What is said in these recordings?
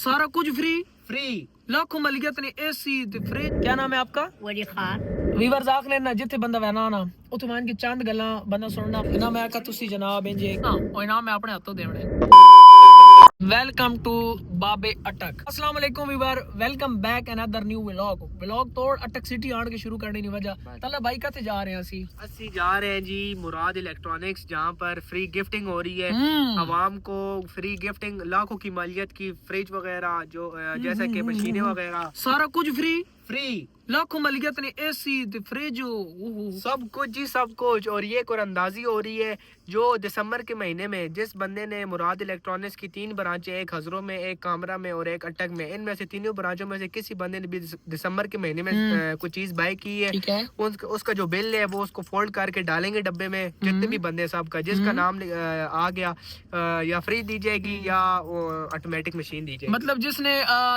सारा कुछ free free लाखों मलियत ने एसी ते फ्रिज। क्या नाम है आपका? वली खान। वीवर्स आख लेना जिथे बंदा वहना ना उथे मान के चंद गल्लां बंदा सुनना ना मैं आका तुसी जनाब इंजे हां ओ इनाम मैं अपने हाथों देवणे। वेलकम टू बाबे अटक। अस्सलाम वालेकुम viewer, welcome back another new vlog तोड़ अटक सिटी आन के शुरू करने की वजह तला भाई कते जा रहे हैं ਅਸੀਂ जा रहे हैं जी मुराद इलेक्ट्रॉनिक्स, जहाँ पर फ्री गिफ्टिंग हो रही है आवाम को। फ्री गिफ्टिंग लाखों की मालियत की फ्रिज वगैरह जो जैसे कि मशीनें वगैरह सारा कुछ फ्री फ्री लाखों मलियत ने एसी ते फ्रिज सब कुछ जी सब कुछ। और ये कुरंदाजी हो रही है जो दिसंबर के महीने में जिस बंदे ने मुराद इलेक्ट्रॉनिक्स की 3 ब्रांचें, एक हजरों में, एक कामरा में और एक अटक में, इनमें से तीनों ब्रांचों में से किसी बंदे ने भी दिसंबर के महीने में कुछ चीज बाय की है, उसका जो बिल है वो उसको फोल्ड करके डालेंगे डब्बे में। जितने भी बंदे सबका जिसका नाम आ गया या फ्रिज दी जाएगी या ऑटोमेटिक मशीन दी जाएगी। मतलब जिसने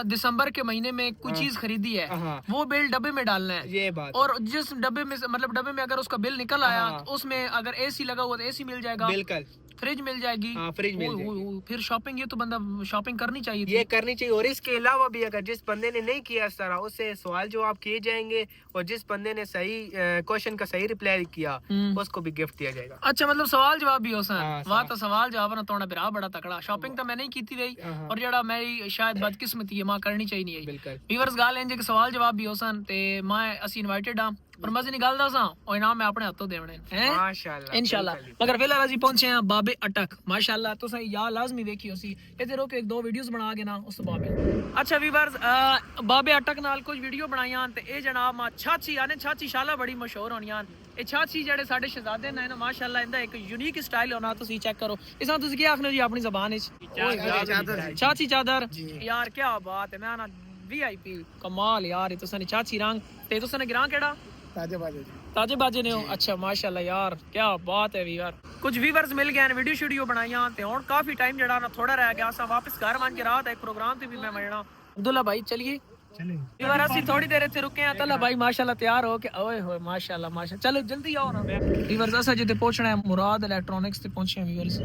दिसंबर के महीने में कुछ चीज खरीदी है वो बिल डब्बे में डालना है, ये बात। और जिस डब्बे में मतलब डब्बे में अगर उसका बिल निकल आया तो उसमें अगर एसी लगा हुआ तो एसी मिल जाएगा, बिल्कुल फ्रिज मिल जाएगी। फ्रिज मिल जाएगी। फिर शॉपिंग, ये तो बंदा शॉपिंग करनी चाहिए थी। ये करनी चाहिए। और इसके अलावा भी अगर जिस बंदे ने नहीं किया इस तरह उससे सवाल जवाब किए जाएंगे, और जिस बंदे ने सही क्वेश्चन का सही रिप्लाई किया उसको भी गिफ्ट दिया जाएगा। अच्छा, मतलब सवाल जवाब भी हो सन वहाँ तो सवाल जवाब ना तोड़ा बिरा बड़ा तकड़ा। शॉपिंग तो मैं नहीं की थी भाई, और जड़ा मेरी शायद बदकिस्मती है मां करनी चाहिए नहीं। बिल्कुल व्यूअर्स गाल इंजे के सवाल जवाब भी हो सन ते मैं असी इनवाइटेड हां और मजे नहीं गल दसा और इनाम मैं अपने हाथों देवणे हैं माशाल्लाह इंशाल्लाह। मगर फिलहाल असी पहुंचे हैं बाबे अटक। माशाल्लाह तुसा या लाजमी देखी होसी इधर रोक एक दो वीडियोस बना के ना उस बाबे। अच्छा व्यूअर्स, बाबे अटक नाल कुछ वीडियो बनाईयां ते ए जनाब मा छाची यानी छाची शाला बड़ी मशहूर होनियां। ए छाची जेड़े साडे शहजादे ने ना माशाल्लाह इंदा एक यूनिक स्टाइल होना, तुसी चेक करो। इसा तुसी क्या आखने जी अपनी जुबान विच? छाची चादर यार क्या बात है। मैं ना वीआईपी कमाल यार। ये तुसा ने छाची रंग ते तुसा ने गिरां केड़ा ताजे बाजे ने हो। अच्छा माशाल्लाह यार क्या बात है व्यूअर। कुछ व्यूअर्स मिल गए वीडियो स्टूडियो बनाइयां ते हुन काफी टाइम जड़ा ना थोड़ा रह गया। असा वापस घर मान के रात एक प्रोग्राम ते भी मैं मिलना। अब्दुल्ला भाई चलिए व्यूअर असि थोड़ी देर इत्थे रुके हैं। तला भाई माशाल्लाह तैयार हो के ओए होए माशाल्लाह माशाल्लाह। चलो जल्दी आओ ना व्यूअर्स, असा जिते पहुंचना है मुराद इलेक्ट्रॉनिक्स ते पहुंचे हैं व्यूअर्स।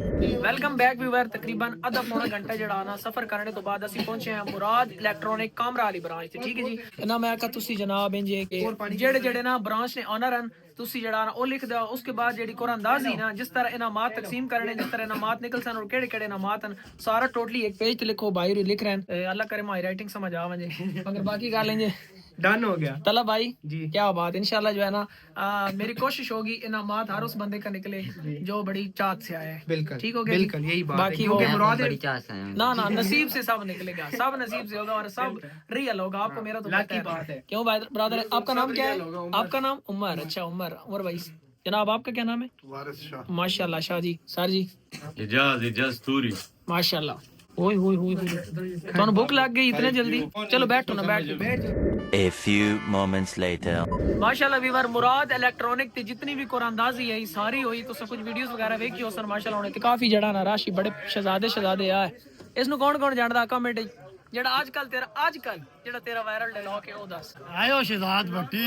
Welcome back viewer. तकरीबन आधा पौना घंटा जड़ा ना सफर करने तो बाद असि पहुंचे हैं मुराद इलेक्ट्रॉनिक कामरा वाली ब्रांच ते। ठीक है जी ना, मैं आका तुसी जनाब इंजे के जेड़े जेड़े ना ब्रांच ने ऑनर हैं तुसी जड़ा ना ओ लिख दो। उसके बाद जेडी कुरानंदाजी ना जिस तरह इनामात तकसीम करने, जिस तरह इनामात निकल सन और केड़े केड़े इनामात हैं सारा टोटली एक पेज पे लिखो भाई लिख रहे हैं। अल्लाह करे मारी राइटिंग समझ आ वजे मगर बाकी कर लेंगे। डन हो गया तला भाई जी, क्या बात। इंशाल्लाह जो है ना मेरी कोशिश होगी इनामात हर उस बंदे का निकले जो बड़ी चाहत से आया है। बिल्कुल ठीक हो गया, बिल्कुल यही बात बाकी है, क्योंकि मुराद बड़ी चाहत है। ना ना नसीब से सब निकलेगा, सब नसीब से होगा और सब रियल होगा। आपको मेरा तो लकी बात है। क्यों भाई ब्रदर, आपका नाम क्या है? आपका नाम उमर। अच्छा उमर भाई। जनाब आपका क्या नाम है? वारिस शाह। माशाल्लाह शाह जी। सर जी इजाज तूरी माशाल्लाह। ओए होए होए ਤੁਹਾਨੂੰ भूख लग गई इतने जल्दी? चलो बैठो ना बैठ। A few moments later. माशाल्लाह व्यूअर मुराद इलेक्ट्रॉनिक ते जितनी भी कुरानंदाजी है सारी हुई तो सब कुछ वीडियोस वगैरह देखी हो सर माशाल्लाह होने ते काफी जड़ा ना राशि बड़े शहजादे आ। इसनु कौन जानदा कमेंट जेड़ा आजकल जेड़ा तेरा वायरल डायलॉग है ओ दस आयो शहजाद भट्टी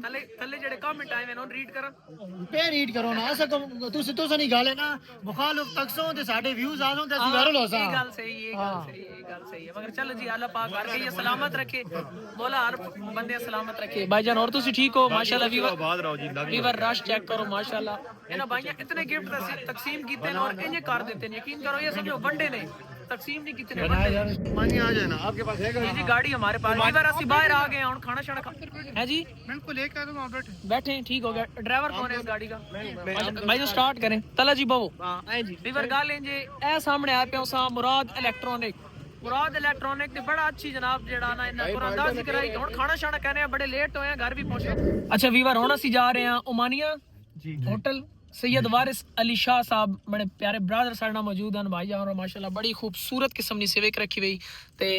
थल्ले जेड़े कमेंट आए मैं रीड करा पे रीड करो ना ऐसा तुसी नहीं गाले ना मुखालिफ तकसों ते साडे व्यूज आ जाओ ते असि वायरल हो सा। ये गल सही है मगर चलो जी अल्लाह पाक करके ये सलामत रखे, बोला हर बंदे सलामत रखे। भाईजान और तुसी ठीक हो? माशाल्लाह व्यूअर रश चेक करो माशाल्लाह। इना भाईया इतने गिफ्ट तकसीम कीते और इन्हें कर देते हैं। यकीन करो ये समझो वनडे ने तकसीम नहीं कितने मानी आ जाए ना आपके पास है जी गाड़ी हमारे पास। व्यूअर असि बाहर आ गए हैं खाना शाना है जी बिल्कुल एक आ तुम बैठे ठीक हो गया। ड्राइवर कौन है इस गाड़ी का? भाई जो स्टार्ट करें तला जी बवो व्यूअर गाल लेंजे ए सामने आ पे सा मुराद इलेक्ट्रॉनिक ते बड़ा अच्छी जनाब जेड़ा ना इन्ना कुरानंदाजी कराई हुन खाना शाना कहने हैं बड़े लेट होए हैं घर भी पहुंचे। अच्छा व्यूअर हुन असि जा रहे हैं ओमानिया होटल सैयद वारिस अली शाह साहब बड़े प्यारे ब्रदर साडे नाल मौजूद हैं भाईजान और माशाल्लाह बड़ी खूबसूरत किस्म दी सेवक रखी हुई ते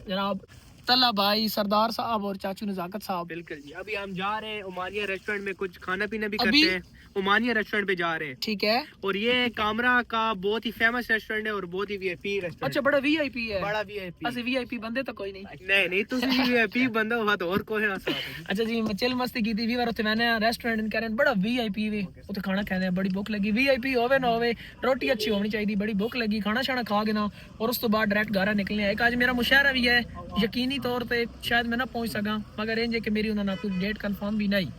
जनाब तला भाई सरदार साहब और चाचू नजाकत साहब। बिल्कुल जी, अभी हम जा रहे हैं ओमानिया रेस्टोरेंट में कुछ खाना पीना भी करते हैं ओमानिया रेस्टोरेंट पे जा रहे हैं। ठीक है। और ये कामरा का बहुत ही फेमस रेस्टोरेंट है और बहुत ही वीआईपी रेस्टोरेंट। अच्छा बड़ा वीआईपी है। बड़ा वीआईपी। ਅਸੀਂ ਵੀਆਈਪੀ ਬੰਦੇ ਤਾਂ ਕੋਈ ਨਹੀਂ। नहीं तुसी भी वीआईपी बंदा हुआ तो और कोई ना सा। ਅੱਛਾ ਜੀ ਚਿਲ ਮਸਤੀ ਕੀਤੀ ਵੀ ਵਾਰ ਉੱਥੇ ਮੈਨੇ ਰੈਸਟੋਰੈਂਟ ਇਨ ਕਰਨ ਬੜਾ ਵੀਆਈਪੀ ਵੇ ਉੱਥੇ ਖਾਣਾ ਖਾਂਦੇ ਆ ਬੜੀ ਭੁੱਖ ਲੱਗੀ ਵੀਆਈਪੀ ਹੋਵੇ ਨਾ ਹੋਵੇ ਰੋਟੀ ਅੱਛੀ ਹੋਣੀ ਚਾਹੀਦੀ ਬੜੀ ਭੁੱਖ ਲੱਗੀ ਖਾਣਾ ਛਾਣਾ ਖਾ ਕੇ ਨਾ ਔਰ ਉਸ ਤੋਂ ਬਾਅਦ ਡਾਇਰੈਕਟ ਘਰ ਨਿਕਲਨੇ ਇੱਕ ਅੱਜ ਮੇਰਾ ਮੁਸ਼ਾਹਰਾ ਵੀ ਹੈ ਯਕੀਨੀ ਤੌਰ ਤੇ ਸ਼ਾਇਦ ਮੈਂ ਨਾ ਪਹੁੰਚ ਸਕਾਂ ਮਗਰ ਇੰਜ ਕਿ ਮੇਰੀ ਉਹਨਾਂ ਨਾਲ ਕੋਈ ਡੇਟ ਕਨਫਰਮ ਵੀ ਨਹੀਂ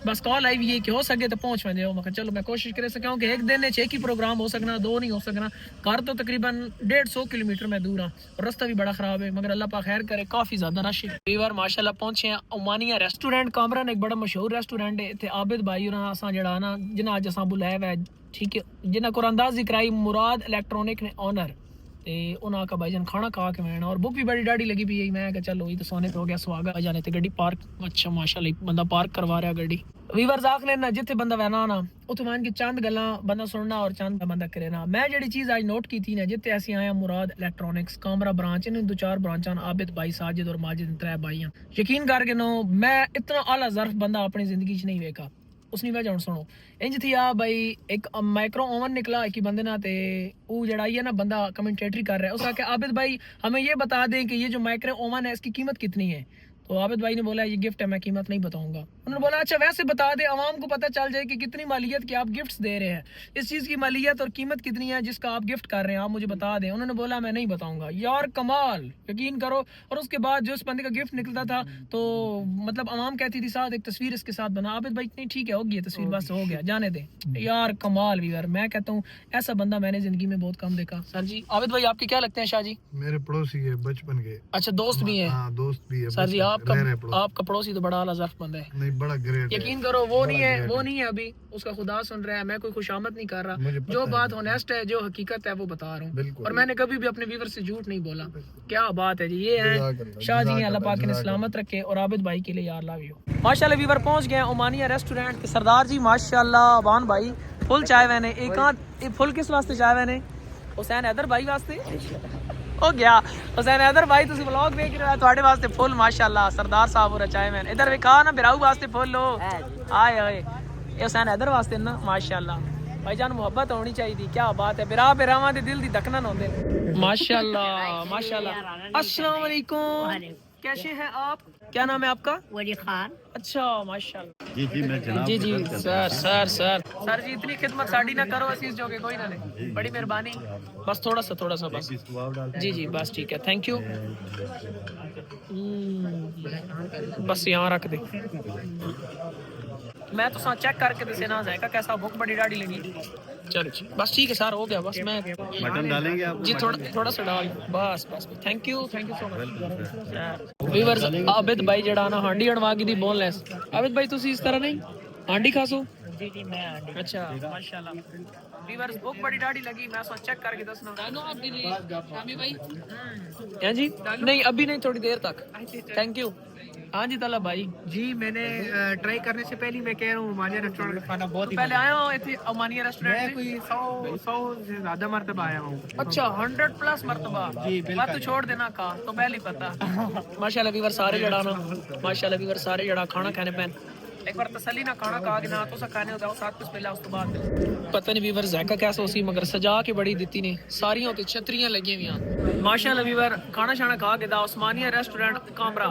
बस कॉल आई हुई है कि हो सके तो पहुंच वंदे हो मैं चलो मैं कोशिश करे सका कि एक दिन एक ही प्रोग्राम हो सकना दो नहीं हो सकना घर तो तकरीबन 150 किलोमीटर में दूर हाँ और रास्ता भी बड़ा खराब है मगर अल्लाह पाक खैर करे काफी ज्यादा रश है कई बार माशाल्लाह पहुंचे हैं ओमानिया रेस्टोरेंट कामरान एक बड़ा मशहूर रेस्टोरेंट है इत्थे आबिद भाई और असां जड़ा ना जिन्हां अज असां बुलाया हुआ है ठीक है जिन्हां को अंदाज़ी कराई मुराद इलेक्ट्रॉनिक ने ऑनर ते उन्हां का भाईजान खाना खा के मैं और बुक भी बड़ी डाड़ी लगी भी मैं कहा चलो ये तो सोने पे हो गया सुहागा जाने ते गड्डी पार्क अच्छा माशाल्लाह बंदा पार्क करवा रहा गड्डी वीवर्स आख लेना जिथे बंदा वैना ना उत्थे मान के चंद गल्लां बंदा सुनना और चंद बंदा करे ना मैं जेड़ी चीज आज नोट की थी ना जिथे ऐसी आया मुराद इलेक्ट्रॉनिक्स कामरा ब्रांच इन दो चार ब्रांचां आबिद भाई साजिद और माजिद त्रै भाई हैं यकीन करके नो मैं इतना आला ज़र्फ बंदा अपनी जिंदगी च नहीं देखा उसनी वजह सुनो इंज थी आ भाई एक माइक्रो ओवन निकला एक ही बंदे ना ते वो जड़ा है ना बंदा कमेंटेटरी कर रहा है उसका आबिद भाई हमें ये बता दें कि ये जो माइक्रो ओवन है इसकी कीमत कितनी है तो आबिद भाई ने बोला ये गिफ्ट है मैं कीमत नहीं बताऊंगा उन्होंने बोला अच्छा वैसे बता दे आवाम को पता चल जाए कि कितनी मालियत की आप गिफ्ट्स दे रहे हैं इस चीज़ की मालियत और कीमत कितनी है जिसका आप गिफ्ट कर रहे हैं आप मुझे बता दें उन्होंने बोला मैं नहीं बताऊंगा यार कमाल यकीन करो और उसके बाद जो उस बंदे का गिफ्ट निकलता था तो मतलब आवाम कहती थी साथ एक तस्वीर इसके साथ बना आबिद भाई नहीं ठीक है होगी ये तस्वीर बस हो गया जाने दे यार कमाल भी यार मैं कहता हूँ ऐसा बंदा मैंने जिंदगी में बहुत कम देखा सर जी आबिद भाई आपके क्या लगते हैं शाह जी मेरे पड़ोसी है बचपन के अच्छा दोस्त भी है दोस्त भी है सर जी आपका पड़ोसी तो बड़ा आला ज़र्फ बंदा है नहीं बड़ा ग्रेट यकीन करो वो नहीं है अभी उसका खुदा सुन रहा है मैं कोई खुशामद नहीं कर रहा जो बात होनेस्ट है जो हकीकत है वो बता रहा हूँ और मैंने कभी भी अपने व्यूवर से झूठ नहीं बोला क्या बात है जी ये है शाह जी अल्लाह पाक ने सलामत रखे और आबिद भाई के लिए यार लव यू माशाल्लाह व्यूवर पहुंच गए ओमानिया रेस्टोरेंट के सरदार जी माशाल्लाह बान भाई फुल चाय मैंने एक फुल किस वास्ते चाय मैंने हुसैन हैदर भाई वास्ते हो गया हुसैन हैदर भाई तुसी व्लॉग देख रहे हो ਤੁਹਾਡੇ ਵਾਸਤੇ ਫੁੱਲ ਮਾਸ਼ਾਅੱਲਾ ਸਰਦਾਰ ਸਾਹਿਬ ਹੋਰ ਚਾਹੇ ਮੈਂ ਇਧਰ ਵਿਖਾ ਨਾ ਬਿਰਾਊ ਵਾਸਤੇ ਫੁੱਲ ਲੋ ਆਏ ਓਏ ਇਹ ਹੁਸੈਨ हैदर ਵਾਸਤੇ ਨਾ ਮਾਸ਼ਾਅੱਲਾ भाईजान मोहब्बत होनी चाहिए क्या बात है बिरा बिरावां दे दिल दी धकनन होंदे माशाअल्लाह माशाअल्लाह अस्सलाम वालेकुम कैसे हैं आप क्या नाम है आपका वली खान अच्छा माशाअल्लाह जी मैं जनाब जी सर जी इतनी खिदमत साड़ी ना करो असीस जोगे कोई ना ले बड़ी मेहरबानी बस थोड़ा सा बस जी बस ठीक है थैंक यू बस यहाँ रख दे मैं तो चेक करके दसे ना जाएगा कैसा भूख बड़ी डाड़ी लगी चलो जी बस ठीक है सर हो गया बस मैं मटन डालेंगे आप जी थोड़ा सा डाल बस thank you so much viewers Abid भाई जड़ा ना हांडी अड़वा की दी बोनलेस आबिद भाई तुसी इस तरह नहीं हांडी खासो जी मैं अच्छा माशाल्लाह व्यूअर्स भूख बड़ी डाड़ी लगी मैं चेक करके दसना डालो आप दीदी शामी भाई हैं जी नहीं अभी नहीं थोड़ी देर तक थैंक यू हाँ जी तला भाई जी मैंने ट्राई करने से पहले मैं कह रहा हूँ ओमानिया रेस्टोरेंट का खाना बहुत ही पहले आया हूँ इतने ओमानिया रेस्टोरेंट मैं कोई 100 से ज्यादा मरतबा आया हूँ अच्छा 100+ मरतबा बात तो छोड़ देना का तो पहले ही पता माशाल्लाह व्यूअर सारे जड़ा ना माशाल्लाह व्यूअर सारे जड़ा खाना खाने पैन एक बार तसल्ली ना खाना खा के ना तो खाने होता साथ कुछ पहले उस तो बाद पता नहीं व्यूअर जायका कैसा होसी मगर सजा के बड़ी दी ने सारियों ते छतरियां लगी हुई माशाल्लाह व्यूअर खाना शाना खा के दा उस्मानिया रेस्टोरेंट कामरा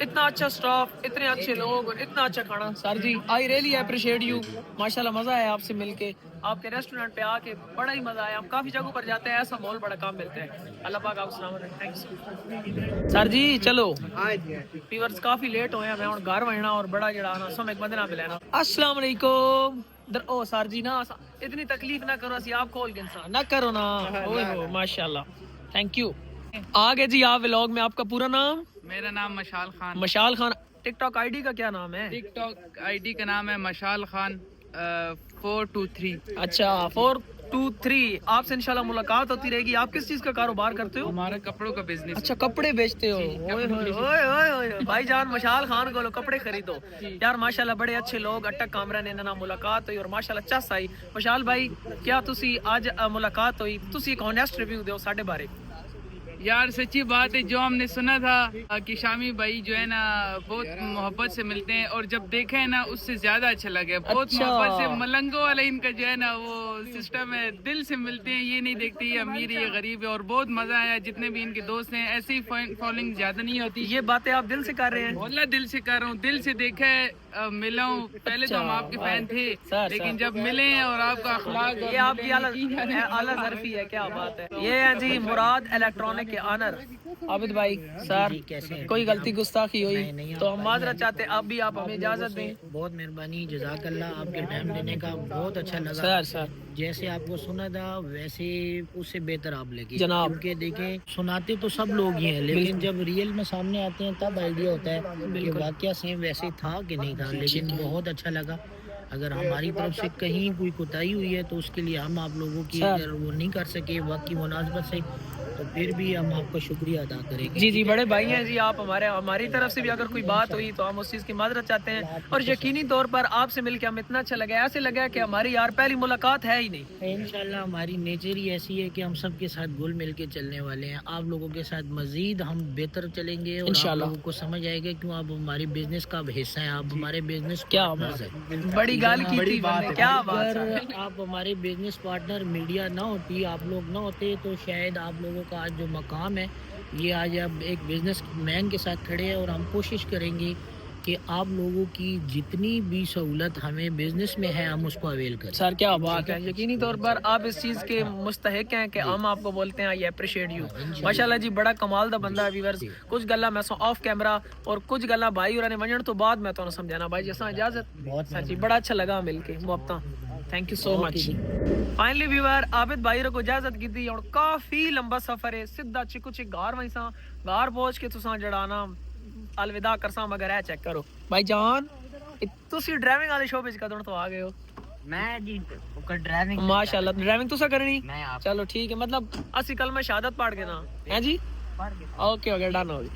इतना अच्छा स्टाफ इतने अच्छे लोग और इतना अच्छा खाना sir ji I really appreciate you माशाल्लाह मजा आया आपसे मिलके आपके रेस्टोरेंट पे आके बड़ा ही मजा आया हम काफी जगहों पर जाते हैं ऐसा माहौल बड़ा कम मिलता है अल्लाह पाक आपको सलामत रखे थैंक्स सर जी चलो व्यूअर्स काफी लेट होए मैं हुन घर वणना और बड़ा जड़ा ना सम एक बंदे ना मिलना अस्सलाम वालेकुम ओ सर जी ना इतनी तकलीफ ना करो असि आप खोल के ना करो ना ओए हो माशाल्लाह थैंक यू आगे जी आप व्लॉग में आपका पूरा नाम मेरा नाम मशाल खान टिकटॉक आईडी का क्या नाम है टिकटॉक आईडी का नाम है मशाल खान 423 अच्छा 423 आपसे इंशाल्लाह मुलाकात होती रहेगी आप किस चीज का कारोबार करते हो हमारा कपड़ों का बिजनेस अच्छा कपड़े बेचते हो ओए भाईजान मशाल खान को कपड़े खरीदो यार माशाल्लाह बड़े अच्छे लोग अटक कामरा ने ना मुलाकात हुई और माशाल्लाह चस आई मशाल भाई क्या तुसी आज मुलाकात हुई तुसी एक ऑनेस्ट रिव्यू दो साडे बारे यार सच्ची बात है, जो हमने सुना था कि शामी भाई जो है ना बहुत मोहब्बत से मिलते हैं, और जब देखा है ना उससे ज्यादा अच्छा लगे। बहुत अच्छा। मोहब्बत से, मलंगों वाला इनका जो है ना वो सिस्टम है, दिल से मिलते हैं। ये नहीं देखते ये अमीर है ये गरीब है। और बहुत मजा आया, जितने भी इनके दोस्त हैं, ऐसे ही फॉलोइंग ज्यादा नहीं होती। ये बातें आप दिल से कर रहे हैं? वल्लाह दिल से कर रहा हूँ, दिल से देखा है, मिला हूँ। पहले तो हम आपके फैन थे, सर, लेकिन जब मिले हैं और आपका अखलाक और ये आपकी आला ज़र्फी है, क्या बात है। ये है जी मुराद इलेक्ट्रॉनिक के ऑनर आबिद भाई। सर कोई गलती गुस्ताखी हुई तो हम माजरत चाहते हैं, अब भी आप हमें इजाजत दें। बहुत मेहरबानी, जज़ाकल्लाह, आपके टाइम देने का बहुत अच्छा लगा। सर जैसे आपको सुना था वैसे उससे बेहतर आप लगे जनाब। क्योंकि देखें सुनाते तो सब लोग ही हैं, लेकिन जब रियल में सामने आते हैं तब आइडिया होता है कि वाकया सेम वैसे था कि नहीं था। लेकिन बहुत अच्छा लगा। अगर हमारी तरफ से कहीं कोई कोताही हुई है तो उसके लिए हम आप लोगों की, अगर वो नहीं कर सके वक्त की मुनासबत से, तो फिर भी हम आपका शुक्रिया अदा करेंगे। जी बड़े भाई हैं जी आप हमारी तरफ से भी अगर कोई बात हुई तो हम उस चीज़ की माजरत चाहते हैं। और यकीनी तौर पर आपसे मिलकर हमें इतना अच्छा लगा, ऐसे लगा कि हमारी यार पहली मुलाकात है ही नहीं। इंशाल्लाह हमारी नेचर ही ऐसी है कि हम सब के साथ घुल मिल के चलने वाले हैं। आप लोगों के साथ मजीद हम बेहतर चलेंगे और आप लोगों को समझ आएगा क्यों आप हमारी बिजनेस का हिस्सा हैं। आप हमारे बिजनेस क्या पार्टनर्स हैं। बड़ी गाल की थी मैंने, क्या बात है। अगर आप हमारे बिजनेस पार्टनर मीडिया ना होती, आप लोग ना होते, तो शायद आप लोगों का आज जो मकाम है ये आज आप एक बिजनेस मैन के साथ खड़े हैं। और हम कोशिश करेंगे कि आप लोगों की जितनी भी सहूलत हमें बिजनेस में है हम उसको अवेल करें। सर क्या बात है, यकीनी तौर पर आप इस चीज़ के मुस्तहिक हैं कि हम आपको बोलते हैं आई अप्रिशिएट यू। माशाल्लाह जी बड़ा कमाल दा बंदा है। व्यूअर्स कुछ गल्ला मैं ऑफ कैमरा और कुछ गल्ला भाई होरां ने वजन तो बाद मैं तो समझाना भाई जैसा इजाजत। बहुत सर जी बड़ा अच्छा लगा मिलके, मुहब्बत, thank you so much. Finally viewer Abid भाई को इजाजत की थी और काफी लंबा सफर है, सीधा चिकू चिक घर वहीं सा घर पहुंच के तुसा जड़ाना अलविदा करसा। मगर है चेक करो भाई जान तुसी ड्राइविंग वाले शो विच कदों तो आ गए हो? मैं जी ड्राइविंग माशाल्लाह ड्राइविंग तुसा करनी? मैं आप चलो ठीक है, मतलब असि कल में शहादत पढ़ के ना है जी। ओके डन हो गई।